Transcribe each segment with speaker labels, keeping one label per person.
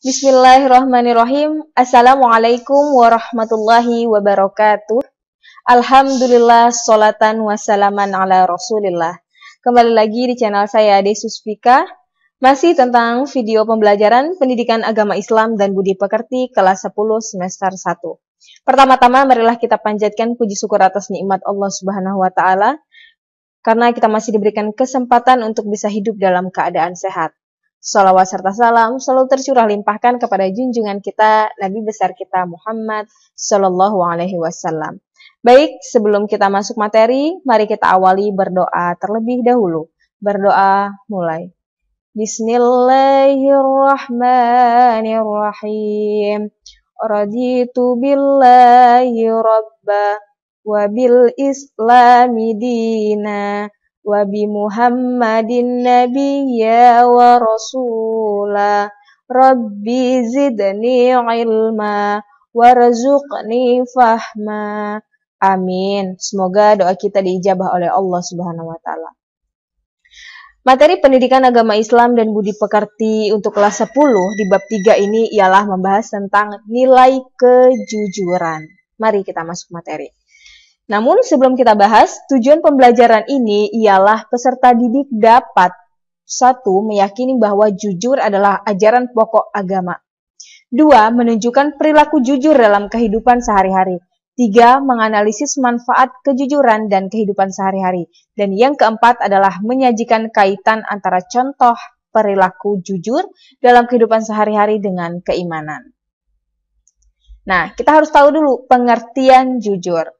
Speaker 1: Bismillahirrahmanirrahim. Assalamualaikum warahmatullahi wabarakatuh. Alhamdulillah, sholatan wassalaman ala rasulillah. Kembali lagi di channel saya, Desusfika. Masih tentang video pembelajaran pendidikan agama Islam dan budi pekerti kelas 10 semester 1. Pertama-tama marilah kita panjatkan puji syukur atas nikmat Allah Subhanahu wa taala karena kita masih diberikan kesempatan untuk bisa hidup dalam keadaan sehat. Salawat serta salam selalu tercurah limpahkan kepada junjungan kita, Nabi besar kita Muhammad Sallallahu Alaihi Wasallam. Baik, sebelum kita masuk materi, mari kita awali berdoa terlebih dahulu. Berdoa mulai. Bismillahirrahmanirrahim. Raditu billahi rabba wa bil islami dina wa bi Muhammadin nabiyya wa rasula rabbi zidni ilma warzuqni fahma. Amin. Semoga doa kita diijabah oleh Allah Subhanahu wa taala. Materi pendidikan agama Islam dan budi pekerti untuk kelas 10 di bab 3 ini ialah membahas tentang nilai kejujuran. Mari kita masuk materi. Namun sebelum kita bahas, tujuan pembelajaran ini ialah peserta didik dapat 1. Meyakini bahwa jujur adalah ajaran pokok agama. 2. Menunjukkan perilaku jujur dalam kehidupan sehari-hari. 3. Menganalisis manfaat kejujuran dan kehidupan sehari-hari. Dan yang keempat adalah menyajikan kaitan antara contoh perilaku jujur dalam kehidupan sehari-hari dengan keimanan. Nah, kita harus tahu dulu pengertian jujur.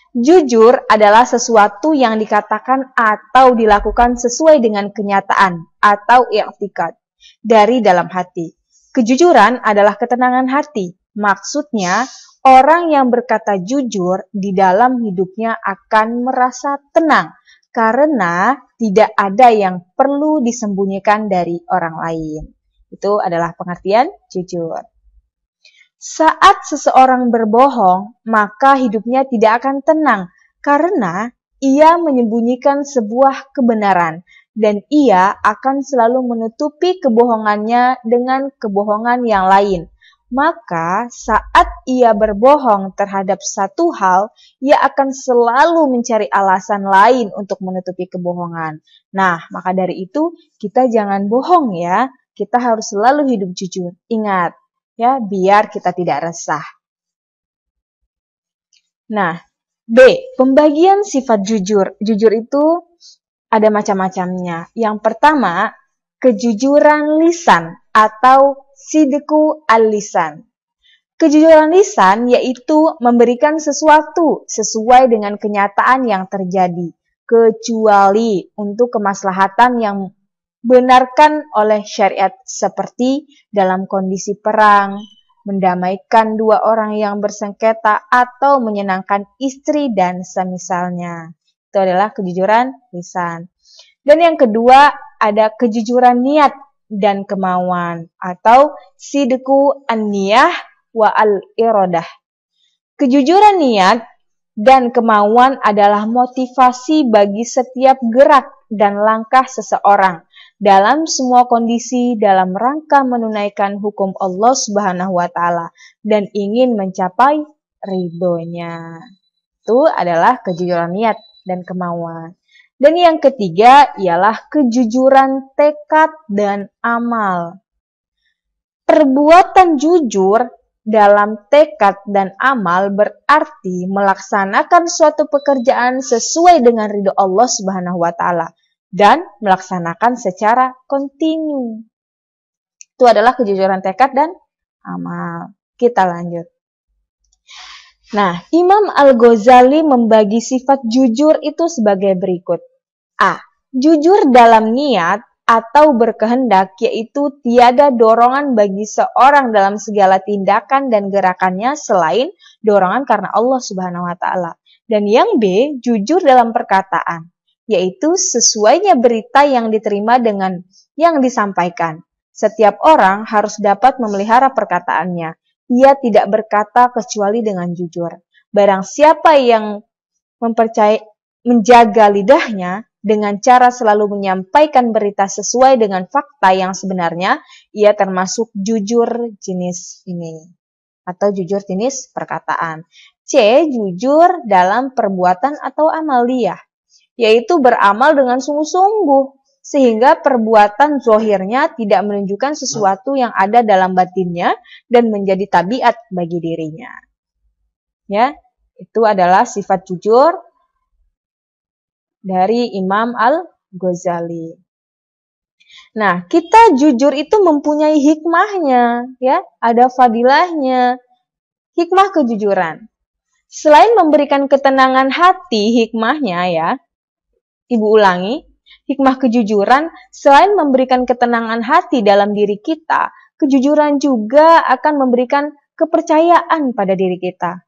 Speaker 1: Jujur adalah sesuatu yang dikatakan atau dilakukan sesuai dengan kenyataan atau i'tikad dari dalam hati. Kejujuran adalah ketenangan hati. Maksudnya, orang yang berkata jujur di dalam hidupnya akan merasa tenang karena tidak ada yang perlu disembunyikan dari orang lain. Itu adalah pengertian jujur. Saat seseorang berbohong, maka hidupnya tidak akan tenang karena ia menyembunyikan sebuah kebenaran dan ia akan selalu menutupi kebohongannya dengan kebohongan yang lain. Maka saat ia berbohong terhadap satu hal, ia akan selalu mencari alasan lain untuk menutupi kebohongan. Nah, maka dari itu kita jangan bohong ya, kita harus selalu hidup jujur. Ingat, ya, biar kita tidak resah. Nah, B. Pembagian sifat jujur. Jujur itu ada macam-macamnya. Yang pertama, kejujuran lisan atau sidqu al-lisan. Kejujuran lisan yaitu memberikan sesuatu sesuai dengan kenyataan yang terjadi, kecuali untuk kemaslahatan yang benarkan oleh syariat seperti dalam kondisi perang, mendamaikan dua orang yang bersengketa atau menyenangkan istri dan semisalnya. Itu adalah kejujuran lisan. Dan yang kedua ada kejujuran niat dan kemauan atau sidqu an-niyah wa al-iradah. Kejujuran niat dan kemauan adalah motivasi bagi setiap gerak dan langkah seseorang dalam semua kondisi dalam rangka menunaikan hukum Allah Subhanahu wa taala dan ingin mencapai ridhonya. Itu adalah kejujuran niat dan kemauan. Dan yang ketiga ialah kejujuran tekad dan amal. Perbuatan jujur dalam tekad dan amal berarti melaksanakan suatu pekerjaan sesuai dengan ridho Allah Subhanahu wa taala dan melaksanakan secara kontinu. Itu adalah kejujuran tekad dan amal. Kita lanjut. Nah, Imam Al-Ghazali membagi sifat jujur itu sebagai berikut. A. Jujur dalam niat atau berkehendak, yaitu tiada dorongan bagi seorang dalam segala tindakan dan gerakannya selain dorongan karena Allah Subhanahu wa taala. Dan yang B, jujur dalam perkataan, yaitu sesuainya berita yang diterima dengan yang disampaikan. Setiap orang harus dapat memelihara perkataannya. Ia tidak berkata kecuali dengan jujur. Barang siapa yang menjaga lidahnya, dengan cara selalu menyampaikan berita sesuai dengan fakta yang sebenarnya, ia termasuk jujur jenis ini atau jujur jenis perkataan. C. Jujur dalam perbuatan atau amaliyah, yaitu beramal dengan sungguh-sungguh sehingga perbuatan zohirnya tidak menunjukkan sesuatu yang ada dalam batinnya dan menjadi tabiat bagi dirinya. Ya, itu adalah sifat jujur dari Imam Al-Ghazali. Nah, kita jujur itu mempunyai hikmahnya, ya, ada fadilahnya. Hikmah kejujuran. Selain memberikan ketenangan hati, hikmahnya ya, Ibu ulangi, hikmah kejujuran selain memberikan ketenangan hati dalam diri kita, kejujuran juga akan memberikan kepercayaan pada diri kita.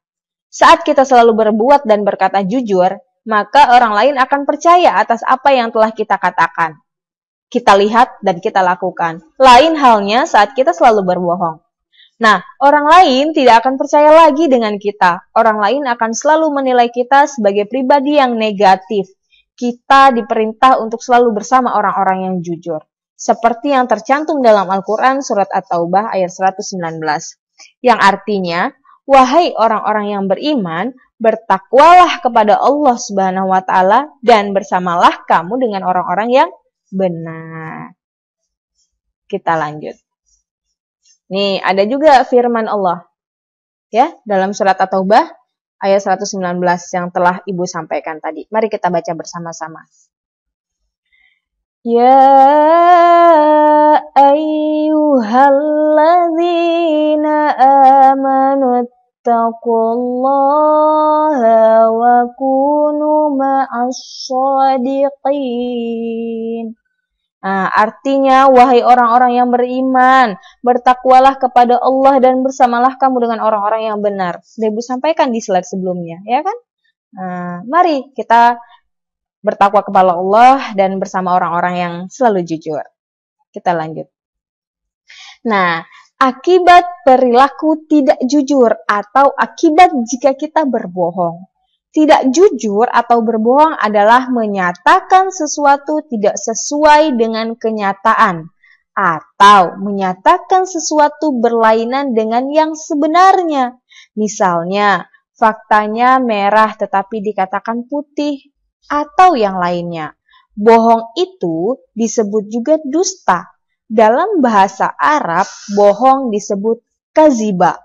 Speaker 1: Saat kita selalu berbuat dan berkata jujur, maka orang lain akan percaya atas apa yang telah kita katakan, kita lihat dan kita lakukan. Lain halnya saat kita selalu berbohong. Nah, orang lain tidak akan percaya lagi dengan kita. Orang lain akan selalu menilai kita sebagai pribadi yang negatif. Kita diperintah untuk selalu bersama orang-orang yang jujur. Seperti yang tercantum dalam Al-Quran surat At-Taubah ayat 119. Yang artinya, wahai orang-orang yang beriman, bertakwalah kepada Allah Subhanahu wa Ta'ala dan bersamalah kamu dengan orang-orang yang benar. Kita lanjut. Nih, ada juga firman Allah. Ya, dalam surat At-Taubah ayat 119 yang telah Ibu sampaikan tadi. Mari kita baca bersama-sama. Ya ayyuhalladzina amanu taqullaha wa kunu ma'as-shadiqin. Nah, artinya, wahai orang-orang yang beriman, bertakwalah kepada Allah dan bersamalah kamu dengan orang-orang yang benar. Sudah Ibu sampaikan di slide sebelumnya, ya kan? Nah, mari kita bertakwa kepada Allah dan bersama orang-orang yang selalu jujur. Kita lanjut. Nah, akibat perilaku tidak jujur atau akibat jika kita berbohong. Tidak jujur atau berbohong adalah menyatakan sesuatu tidak sesuai dengan kenyataan atau menyatakan sesuatu berlainan dengan yang sebenarnya. Misalnya, faktanya merah tetapi dikatakan putih atau yang lainnya. Bohong itu disebut juga dusta. Dalam bahasa Arab, bohong disebut kaziba.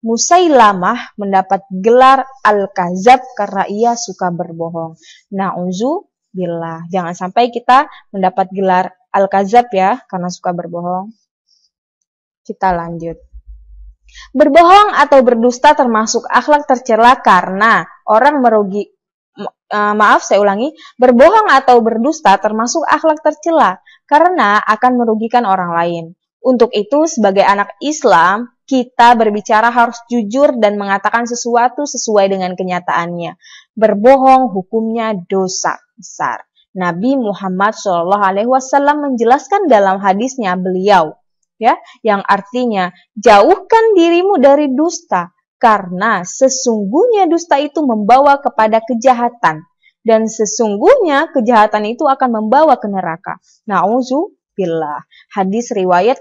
Speaker 1: Musailamah mendapat gelar Al-Kazab karena ia suka berbohong. Na'udzubillah. Jangan sampai kita mendapat gelar Al-Kazab ya, karena suka berbohong. Kita lanjut. Berbohong atau berdusta termasuk akhlak tercela karena orang berbohong atau berdusta termasuk akhlak tercela karena akan merugikan orang lain. Untuk itu, sebagai anak Islam, kita berbicara harus jujur dan mengatakan sesuatu sesuai dengan kenyataannya. Berbohong hukumnya dosa besar. Nabi Muhammad SAW menjelaskan dalam hadisnya beliau, ya, yang artinya jauhkan dirimu dari dusta, karena sesungguhnya dusta itu membawa kepada kejahatan, dan sesungguhnya kejahatan itu akan membawa ke neraka. Na'udzubillah. Hadis riwayat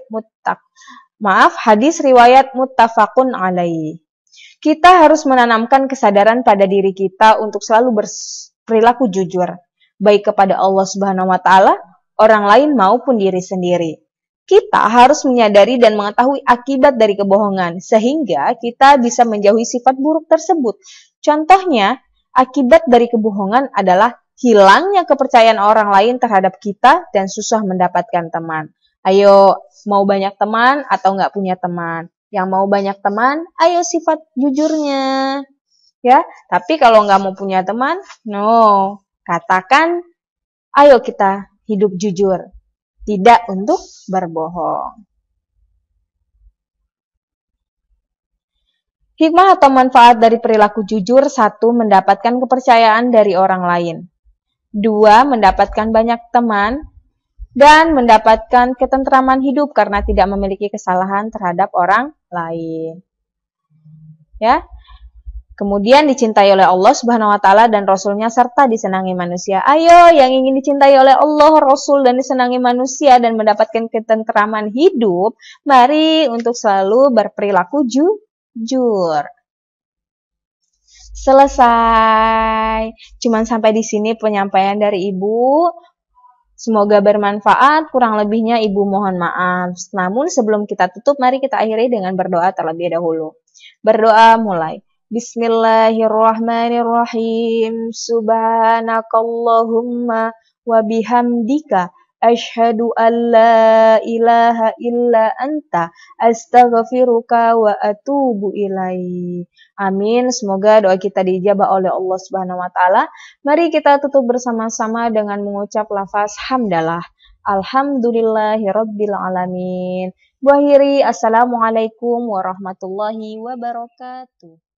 Speaker 1: muttafaqun alaih. Kita harus menanamkan kesadaran pada diri kita untuk selalu berperilaku jujur, baik kepada Allah Subhanahu wa Ta'ala, orang lain maupun diri sendiri. Kita harus menyadari dan mengetahui akibat dari kebohongan, sehingga kita bisa menjauhi sifat buruk tersebut. Contohnya, akibat dari kebohongan adalah hilangnya kepercayaan orang lain terhadap kita dan susah mendapatkan teman. Ayo, mau banyak teman atau nggak punya teman? Yang mau banyak teman, ayo sifat jujurnya. Ya, tapi kalau nggak mau punya teman, no. Katakan, ayo kita hidup jujur. Tidak untuk berbohong. Hikmah atau manfaat dari perilaku jujur: 1. Mendapatkan kepercayaan dari orang lain. 2. Mendapatkan banyak teman. Dan mendapatkan ketentraman hidup karena tidak memiliki kesalahan terhadap orang lain. Ya. Kemudian dicintai oleh Allah Subhanahu wa taala dan Rasulnya serta disenangi manusia. Ayo yang ingin dicintai oleh Allah, Rasul dan disenangi manusia dan mendapatkan ketentraman hidup, mari untuk selalu berperilaku jujur. Selesai. Cuman sampai di sini penyampaian dari Ibu. Semoga bermanfaat, kurang lebihnya Ibu mohon maaf. Namun sebelum kita tutup, mari kita akhiri dengan berdoa terlebih dahulu. Berdoa mulai. Bismillahirrahmanirrahim. Subhanakallahumma wa bihamdika asyhadu an la ilaha illa anta astaghfiruka wa atubu ilaik. Amin. Semoga doa kita dijabah oleh Allah Subhanahu wa taala. Mari kita tutup bersama-sama dengan mengucap lafaz hamdalah. Alhamdulillahirabbil alamin. Bu akhiri, assalamualaikum warahmatullahi wabarakatuh.